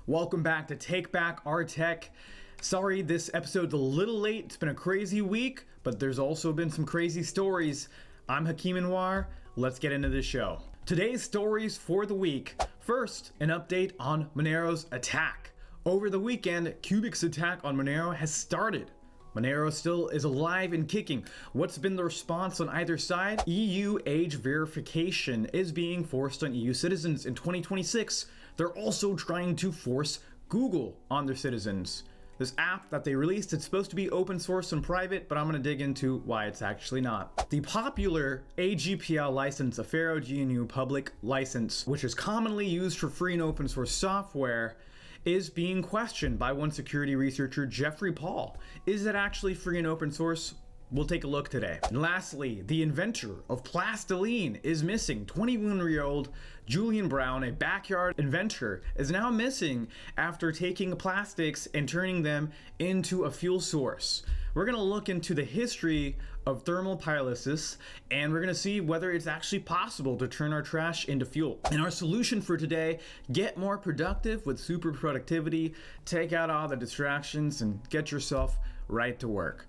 Welcome back to Take Back Our Tech. Sorry, this episode's a little late. It's been a crazy week, but there's also been some crazy stories. I'm Hakeem Anwar. Let's get into the show. Today's stories for the week. First, an update on Monero's attack. Over the weekend, Cubic's attack on Monero has started. Monero still is alive and kicking. What's been the response on either side? EU age verification is being forced on EU citizens in 2026. They're also trying to force Google on their citizens. This app that they released, it's supposed to be open source and private, but I'm going to dig into why it's actually not. The popular AGPL license, a Faro GNU public license, which is commonly used for free and open source software, is being questioned by one security researcher, Jeffrey Paul. Is it actually free and open source? We'll take a look today. And lastly, the inventor of Plastoline is missing. 21-year-old Julian Brown, a backyard inventor, is now missing after taking plastics and turning them into a fuel source. We're gonna look into the history of thermal pyrolysis, and we're gonna see whether it's actually possible to turn our trash into fuel. And our solution for today: get more productive with super productivity, take out all the distractions, and get yourself right to work.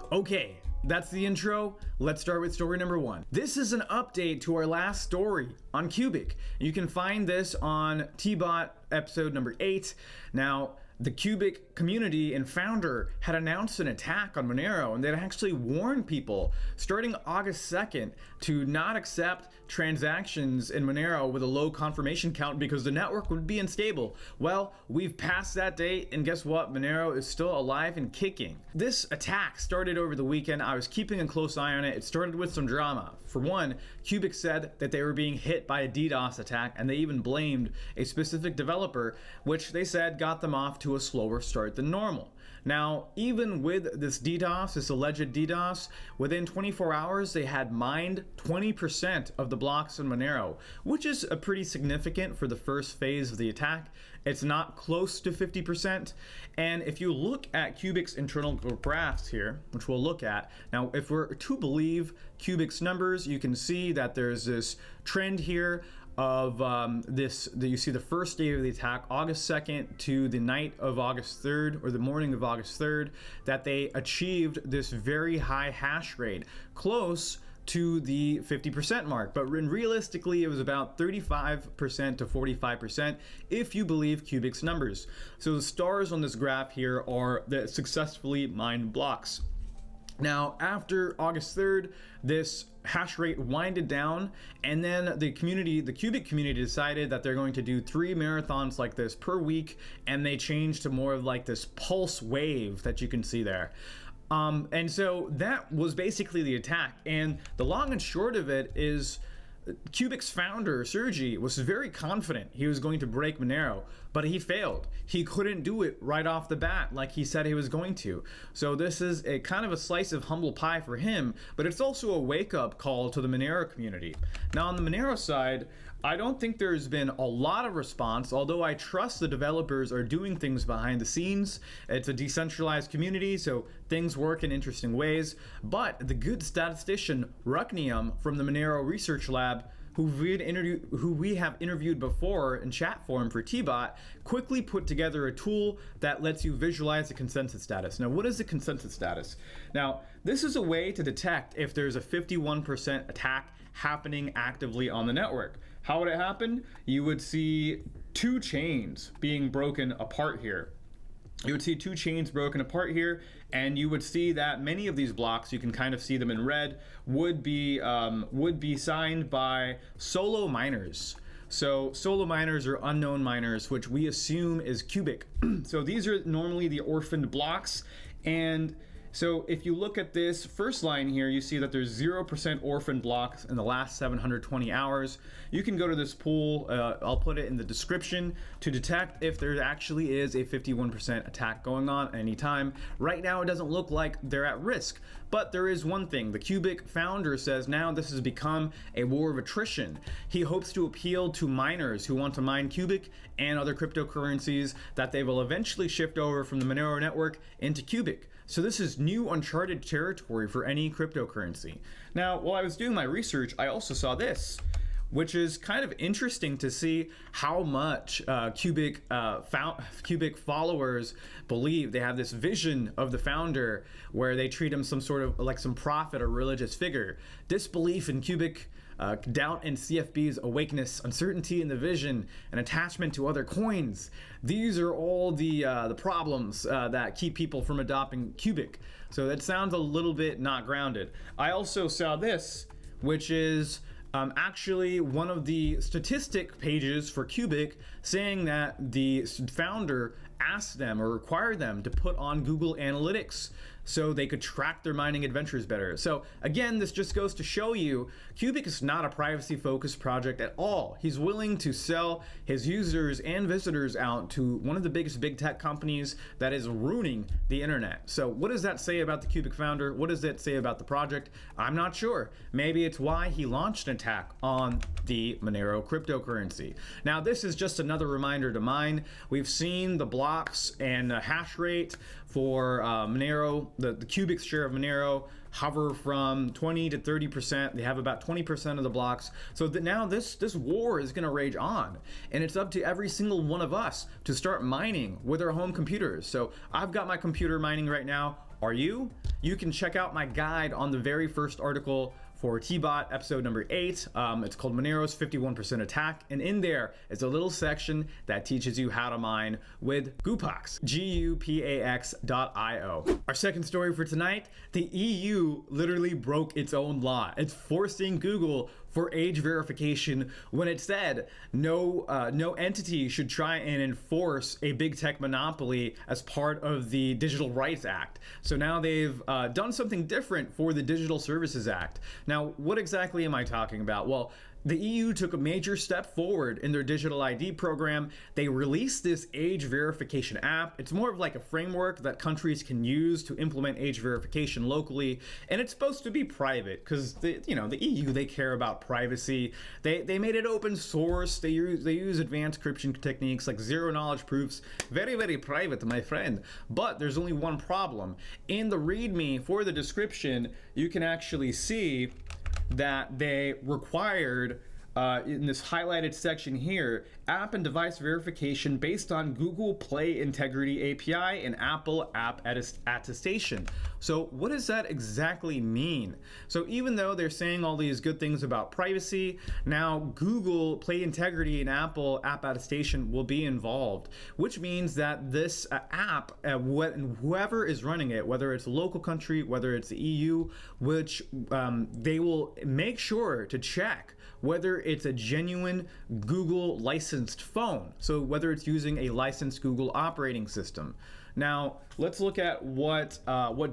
Okay, that's the intro. Let's start with story number one. This is an update to our last story on Cubic. You can find this on TBOT episode number 8. Now, the Cubic community and founder had announced an attack on Monero, and they'd actually warned people starting August 2nd to not accept transactions in Monero with a low confirmation count because the network would be unstable. Well, we've passed that date, and guess what? Monero is still alive and kicking. This attack started over the weekend. I was keeping a close eye on it. It started with some drama. For one, Cubic said that they were being hit by a DDoS attack, and they even blamed a specific developer, which they said got them off to a slower start than normal. Now, even with this DDoS, this alleged DDoS, within 24 hours, they had mined 20% of the blocks in Monero, which is a pretty significant for the first phase of the attack. It's not close to 50%. And if you look at Cubic's internal graphs here, which we'll look at, now, if we're to believe Cubic's numbers, you can see that there's this trend here of you see the first day of the attack, August 2nd to the night of August 3rd, or the morning of August 3rd, that they achieved this very high hash rate, close to the 50% mark. But realistically, it was about 35% to 45% if you believe Cubic's numbers. So the stars on this graph here are the successfully mined blocks. Now, after August 3rd, this hash rate winded down, and then the Cubic community decided that they're going to do 3 marathons like this per week, and they changed to more of like this pulse wave that you can see there. And so that was basically the attack. And the long and short of it is, Cubic's founder, Sergey, was very confident he was going to break Monero, but he failed. He couldn't do it right off the bat like he said he was going to. So this is a kind of a slice of humble pie for him, but it's also a wake-up call to the Monero community. Now, on the Monero side, I don't think there's been a lot of response, although I trust the developers are doing things behind the scenes. It's a decentralized community, so things work in interesting ways. But the good statistician, Rucknium, from the Monero Research Lab, who we have interviewed before in chat forum for TBOT, quickly put together a tool that lets you visualize the consensus status. Now, what is the consensus status? Now, this is a way to detect if there's a 51% attack happening actively on the network. How would it happen? You would see 2 chains being broken apart here. You would see 2 chains broken apart here, and you would see that many of these blocks, you can kind of see them in red, would be signed by solo miners. So solo miners are unknown miners, which we assume is Cubic. So these are normally the orphaned blocks, and so if you look at this first line here, you see that there's 0% orphan blocks in the last 720 hours. You can go to this pool, I'll put it in the description, to detect if there actually is a 51% attack going on at any time. Right now, it doesn't look like they're at risk, but there is one thing. The Cubic founder says now this has become a war of attrition. He hopes to appeal to miners who want to mine Cubic and other cryptocurrencies that they will eventually shift over from the Monero network into Cubic. So this is new uncharted territory for any cryptocurrency. Now, while I was doing my research, I also saw this, which is kind of interesting to see how much Cubic followers believe. They have this vision of the founder where they treat him some sort of like some prophet or religious figure. Disbelief in Cubic, doubt in CFB's awakeness, uncertainty in the vision, and attachment to other coins. These are all the problems that keep people from adopting Cubic. So that sounds a little bit not grounded. I also saw this, which is actually one of the statistic pages for Cubic, saying that the founder asked them or required them to put on Google Analytics so they could track their mining adventures better. So again, this just goes to show you Cubic is not a privacy-focused project at all. He's willing to sell his users and visitors out to one of the biggest big tech companies that is ruining the internet. So what does that say about the Cubic founder? What does that say about the project? I'm not sure. Maybe it's why he launched an attack on the Monero cryptocurrency. Now, this is just another reminder to mine. We've seen the blocks and hash rate for Monero, the Cubic share of Monero, hover from 20 to 30%. They have about 20% of the blocks. So that now this war is going to rage on, and it's up to every single one of us to start mining with our home computers. So I've got my computer mining right now. Are you? You can check out my guide on the very first article for TBOT episode number 8. It's called Monero's 51% Attack, and in there is a little section that teaches you how to mine with Gupax, Gupax.io. Our second story for tonight, the EU literally broke its own law. It's forcing Google for age verification when it said no entity should try and enforce a big tech monopoly as part of the Digital Rights Act. So now they've done something different for the Digital Services Act. Now, what exactly am I talking about? Well, the EU took a major step forward in their digital ID program. They released this age verification app. It's more of like a framework that countries can use to implement age verification locally, and it's supposed to be private because the EU, they care about privacy. They made it open source. They use advanced encryption techniques like zero knowledge proofs. Very, very private, my friend. But there's only one problem. In the README for the description, you can actually see that they required in this highlighted section here, app and device verification based on Google Play Integrity API and Apple App Attestation. So what does that exactly mean? So even though they're saying all these good things about privacy, now Google Play Integrity and Apple App Attestation will be involved, which means that this app, whoever is running it, whether it's a local country, whether it's the EU, which they will make sure to check whether it's a genuine Google licensed phone. So whether it's using a licensed Google operating system. Now, let's look at what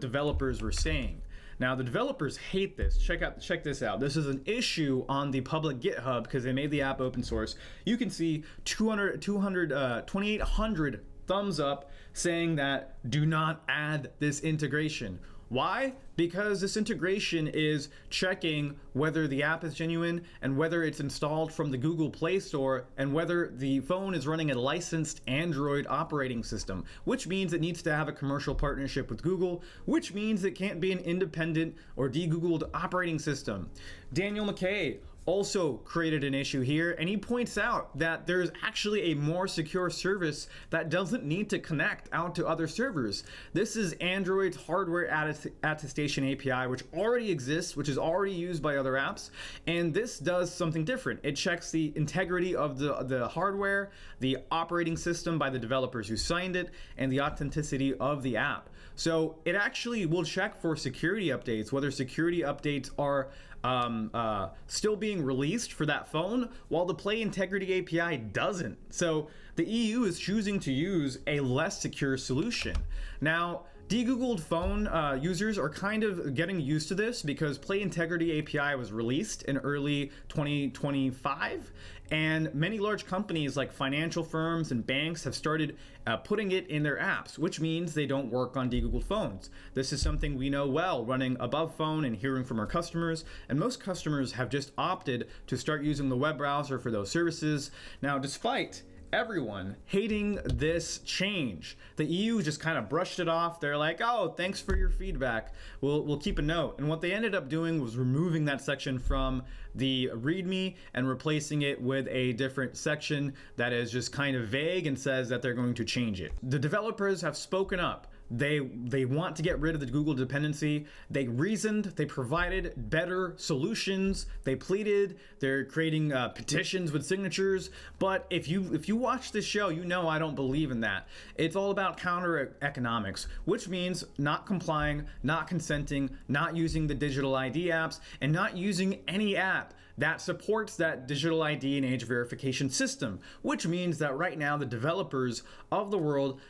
developers were saying. Now, the developers hate this. Check this out. This is an issue on the public GitHub because they made the app open source. You can see 2,800 thumbs up saying that do not add this integration. Why? Because this integration is checking whether the app is genuine and whether it's installed from the Google Play Store and whether the phone is running a licensed Android operating system, which means it needs to have a commercial partnership with Google, which means it can't be an independent or degoogled operating system. Daniel McKay also created an issue here, and he points out that there's actually a more secure service that doesn't need to connect out to other servers. This is Android's hardware attestation API, which already exists, which is already used by other apps, and this does something different. It checks the integrity of the hardware, the operating system by the developers who signed it, and the authenticity of the app. So it actually will check for security updates, whether security updates are still being released for that phone, while the Play Integrity API doesn't. So the EU is choosing to use a less secure solution. Now, degoogled phone users are kind of getting used to this because Play Integrity API was released in early 2025, and many large companies like financial firms and banks have started putting it in their apps, which means they don't work on degoogled phones. This is something we know well, running above phone and hearing from our customers, and most customers have just opted to start using the web browser for those services. Now, despite everyone hating this change. The EU just kind of brushed it off. They're like, oh, thanks for your feedback. We'll keep a note. And what they ended up doing was removing that section from the README and replacing it with a different section that is just kind of vague and says that they're going to change it. The developers have spoken up. They want to get rid of the Google dependency. They reasoned, they provided better solutions, they pleaded, they're creating petitions with signatures. But if you watch this show, you know I don't believe in that. It's all about counter economics, which means not complying, not consenting, not using the digital ID apps, and not using any app that supports that digital ID and age verification system, which means that right now the developers of the world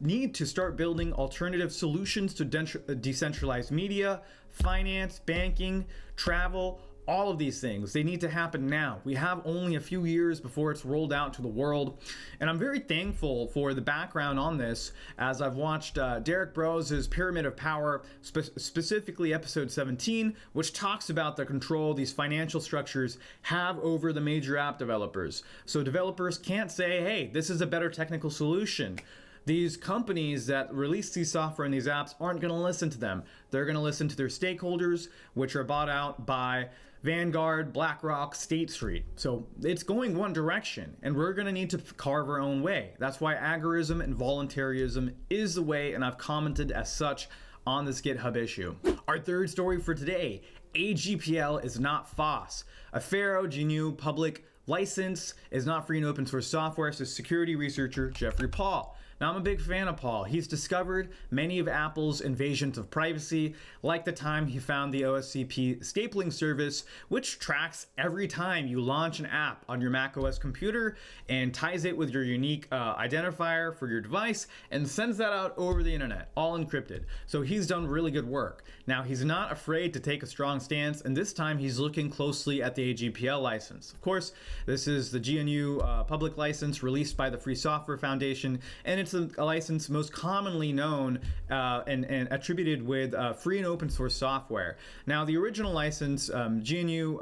need to start building alternative solutions to decentralized media, finance, banking, travel, all of these things. They need to happen now. We have only a few years before it's rolled out to the world. And I'm very thankful for the background on this, as I've watched Derek Bros's Pyramid of Power, specifically episode 17, which talks about the control these financial structures have over the major app developers. So developers can't say, hey, this is a better technical solution. These companies that release these software and these apps aren't going to listen to them. They're going to listen to their stakeholders, which are bought out by Vanguard, BlackRock, State Street. So it's going one direction, and we're going to need to carve our own way. That's why agorism and voluntarism is the way, and I've commented as such on this GitHub issue. Our third story for today, AGPL is not FOSS. A Pharaoh GNU public license is not free and open source software, says security researcher Jeffrey Paul. Now, I'm a big fan of Paul. He's discovered many of Apple's invasions of privacy, like the time he found the OSCP stapling service, which tracks every time you launch an app on your macOS computer and ties it with your unique identifier for your device and sends that out over the internet, all encrypted. So he's done really good work. Now, he's not afraid to take a strong stance, and this time he's looking closely at the AGPL license. Of course, this is the GNU public license released by the Free Software Foundation, and it's a license most commonly known and attributed with free and open source software. Now, the original license, GNU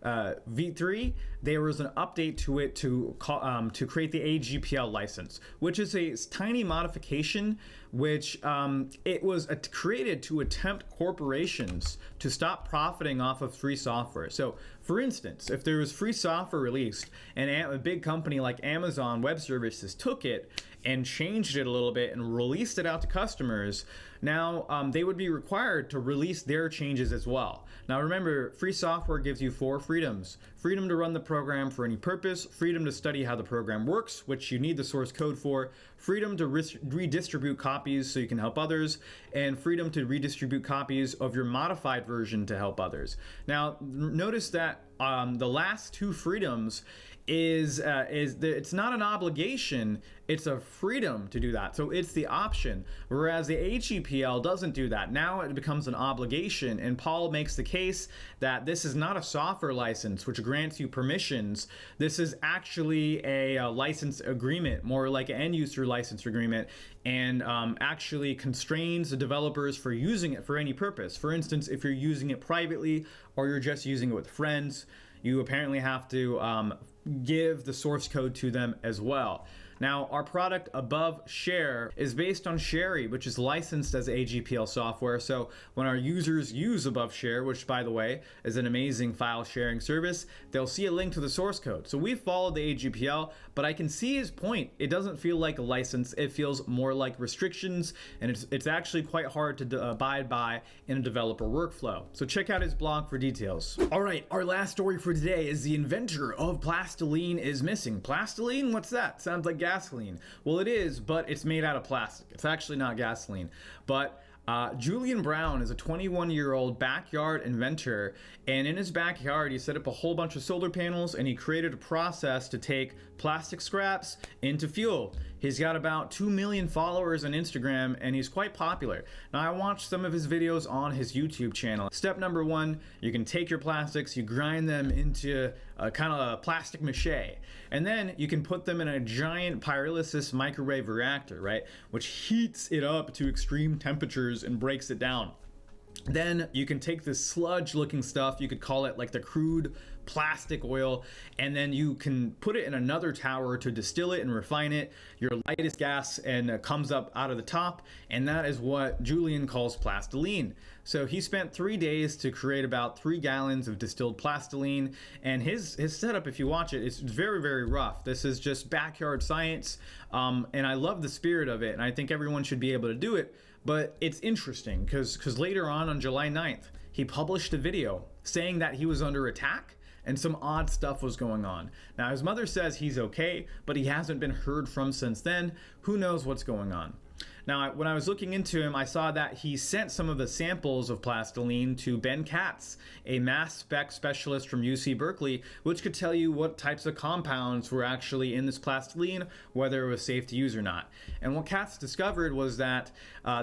v3, there was an update to it to create the AGPL license, which is a tiny modification which it was created to attempt corporations to stop profiting off of free software. So, for instance, if there was free software released and a big company like Amazon Web Services took it and changed it a little bit and released it out to customers, now they would be required to release their changes as well. Now remember, free software gives you 4 freedoms. Freedom to run the program for any purpose, freedom to study how the program works, which you need the source code for, freedom to redistribute copies so you can help others, and freedom to redistribute copies of your modified version to help others. Now notice that the last 2 freedoms it's not an obligation, it's a freedom to do that. So it's the option, whereas the AGPL doesn't do that. Now it becomes an obligation, and Paul makes the case that this is not a software license which grants you permissions. This is actually a license agreement, more like an end user license agreement, and actually constrains the developers for using it for any purpose. For instance, if you're using it privately or you're just using it with friends, you apparently have to give the source code to them as well. Now, our product Above Share is based on Sherry, which is licensed as AGPL software. So when our users use Above Share, which by the way is an amazing file sharing service, they'll see a link to the source code. So we followed the AGPL, but I can see his point. It doesn't feel like a license. It feels more like restrictions, and it's actually quite hard to abide by in a developer workflow. So check out his blog for details. All right, our last story for today is the inventor of Plastoline is missing. Plastoline? What's that? Sounds like gasoline. Well, it is, but it's made out of plastic. It's actually not gasoline. But Julian Brown is a 21-year-old backyard inventor, and in his backyard he set up a whole bunch of solar panels, and he created a process to take plastic scraps into fuel. He's got about 2 million followers on Instagram, and he's quite popular. Now, I watched some of his videos on his YouTube channel. Step number 1, you can take your plastics, you grind them into a kind of a plastic mache, and then you can put them in a giant pyrolysis microwave reactor, right, which heats it up to extreme temperatures and breaks it down. Then you can take this sludge looking stuff, you could call it like the crude plastic oil, and then you can put it in another tower to distill it and refine it, your lightest gas, and comes up out of the top, and that is what Julian calls plastoline. So he spent 3 days to create about 3 gallons of distilled plastoline, and his setup, if you watch it, it's very, very rough. This is just backyard science, and I love the spirit of it, and I think everyone should be able to do it. But it's interesting because later on July 9th, he published a video saying that he was under attack and some odd stuff was going on. Now, his mother says he's okay, but he hasn't been heard from since then. Who knows what's going on? Now, when I was looking into him, I saw that he sent some of the samples of plastoline to Ben Katz, a mass spec specialist from UC Berkeley, which could tell you what types of compounds were actually in this plastoline, whether it was safe to use or not. And what Katz discovered was that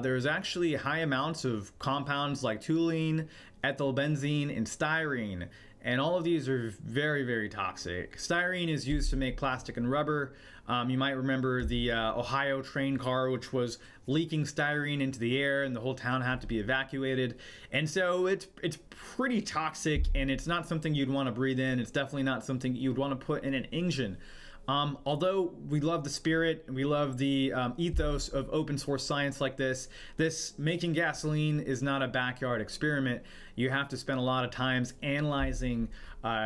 there's actually high amounts of compounds like toluene, ethylbenzene, and styrene. And all of these are very, very toxic. Styrene is used to make plastic and rubber. You might remember the Ohio train car, which was leaking styrene into the air, and the whole town had to be evacuated. And so it's pretty toxic, and it's not something you'd want to breathe in. It's definitely not something you'd want to put in an engine. Although we love the spirit and we love the ethos of open source science like this making gasoline is not a backyard experiment. You have to spend a lot of times analyzing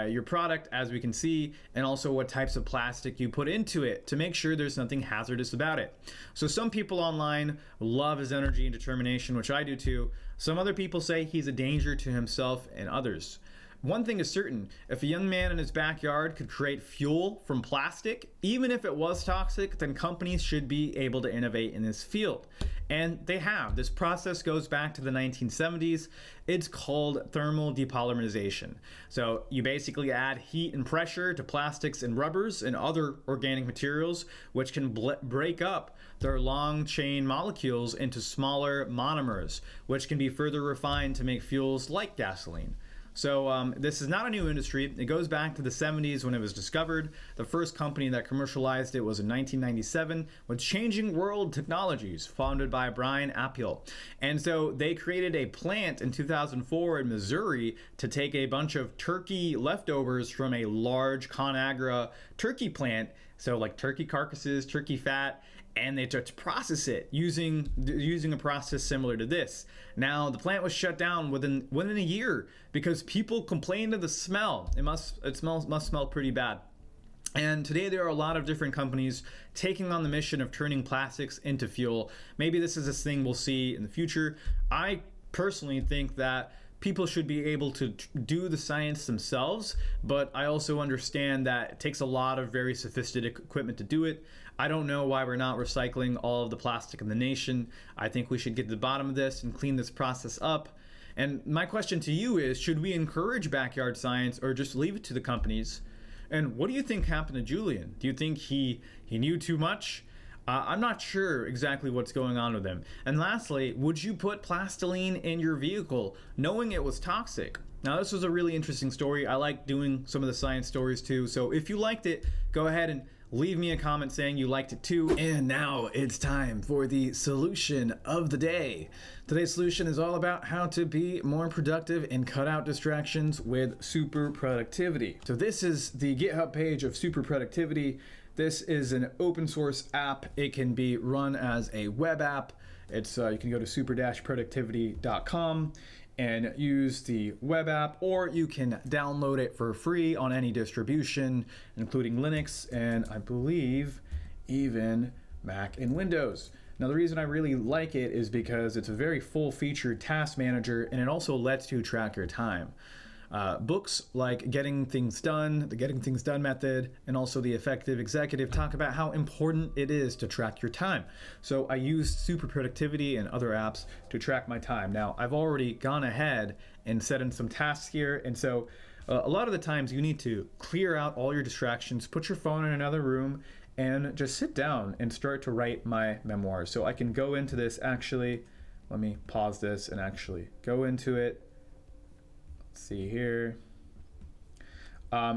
your product, as we can see, and also what types of plastic you put into it to make sure there's nothing hazardous about it. So some people online love his energy and determination, which I do too. Some other people say he's a danger to himself and others. One thing is certain, if a young man in his backyard could create fuel from plastic, even if it was toxic, then companies should be able to innovate in this field. And they have. This process goes back to the 1970s. It's called thermal depolymerization. So you basically add heat and pressure to plastics and rubbers and other organic materials, which can break up their long chain molecules into smaller monomers, which can be further refined to make fuels like gasoline. So this is not a new industry. It goes back to the 70s when it was discovered. The first company that commercialized it was in 1997 with Changing World Technologies, founded by Brian Appiel. And so they created a plant in 2004 in Missouri to take a bunch of turkey leftovers from a large ConAgra turkey plant, so like turkey carcasses, turkey fat, and they tried to process it using a process similar to this. Now, the plant was shut down within a year because people complained of the smell. It must smell pretty bad. And today there are a lot of different companies taking on the mission of turning plastics into fuel. Maybe this is a thing we'll see in the future. I personally think that people should be able to do the science themselves, but I also understand that it takes a lot of very sophisticated equipment to do it. I don't know why we're not recycling all of the plastic in the nation. I think we should get to the bottom of this and clean this process up. And my question to you is, should we encourage backyard science or just leave it to the companies? And what do you think happened to Julian? Do you think he knew too much? I'm not sure exactly what's going on with him. And lastly, would you put plastoline in your vehicle knowing it was toxic? Now, this was a really interesting story. I like doing some of the science stories too. So if you liked it, go ahead and leave me a comment saying you liked it too. And now it's time for the solution of the day. Today's solution is all about how to be more productive and cut out distractions with Super Productivity. So this is the GitHub page of Super Productivity. This is an open source app. It can be run as a web app. It's you can go to super-productivity.com and use the web app, or you can download it for free on any distribution, including Linux and I believe even Mac and Windows. Now, the reason I really like it is because it's a very full-featured task manager, and it also lets you track your time. Books like Getting Things Done, the Getting Things Done method, and also the Effective Executive talk about how important it is to track your time. So I used Super Productivity and other apps to track my time. Now, I've already gone ahead and set in some tasks here, and so a lot of the times you need to clear out all your distractions, put your phone in another room, and just sit down and start to write my memoirs. So I can go into this actually. Let me pause this and actually go into it. See here,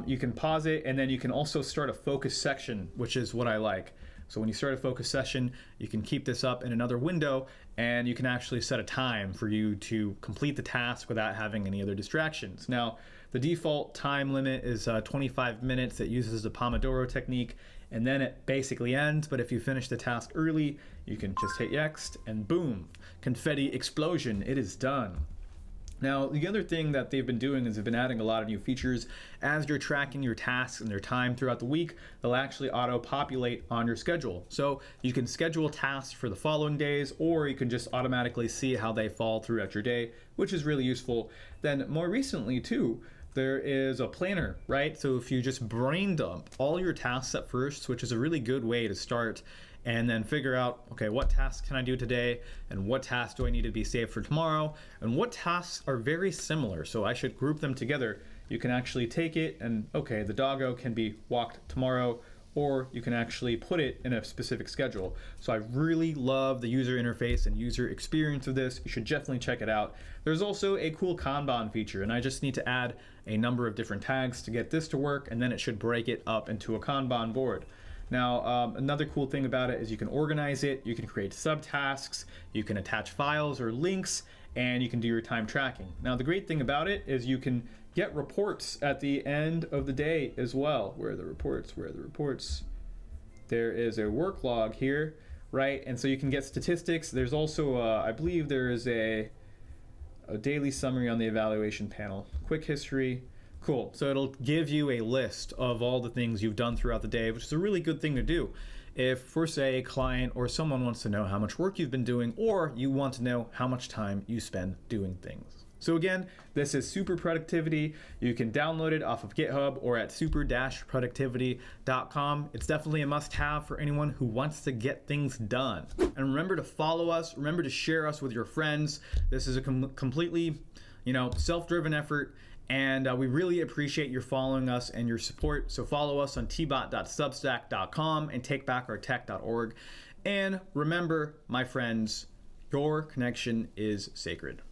you can pause it, and then you can also start a focus section, which is what I like. So when you start a focus session, you can keep this up in another window, and you can actually set a time for you to complete the task without having any other distractions. Now, the default time limit is 25 minutes. It uses the Pomodoro technique, and then it basically ends. But if you finish the task early, you can just hit next, and boom, confetti explosion, it is done. Now, the other thing that they've been doing is they've been adding a lot of new features. As you're tracking your tasks and their time throughout the week, they'll actually auto-populate on your schedule. So you can schedule tasks for the following days, or you can just automatically see how they fall throughout your day, which is really useful. Then more recently too, there is a planner, right? So if you just brain dump all your tasks at first, which is a really good way to start, and then figure out, okay, what tasks can I do today, and what tasks do I need to be saved for tomorrow, and what tasks are very similar, so I should group them together. You can actually take it and, okay, the doggo can be walked tomorrow, or you can actually put it in a specific schedule. So I really love the user interface and user experience of this. You should definitely check it out. There's also a cool Kanban feature, and I just need to add a number of different tags to get this to work, and then it should break it up into a Kanban board. Now, another cool thing about it is you can organize it, you can create subtasks, you can attach files or links, and you can do your time tracking. Now, the great thing about it is you can get reports at the end of the day as well. Where are the reports? Where are the reports? There is a work log here, right? And so you can get statistics. There's also, I believe there is a daily summary on the evaluation panel. Quick history. Cool. So it'll give you a list of all the things you've done throughout the day, which is a really good thing to do. If, for say, a client or someone wants to know how much work you've been doing, or you want to know how much time you spend doing things. So again, this is Super Productivity. You can download it off of GitHub or at super-productivity.com. It's definitely a must-have for anyone who wants to get things done. And remember to follow us. Remember to share us with your friends. This is a completely, self-driven effort. And we really appreciate your following us and your support. So follow us on tbot.substack.com and takebackouartech.org. And remember, my friends, your connection is sacred.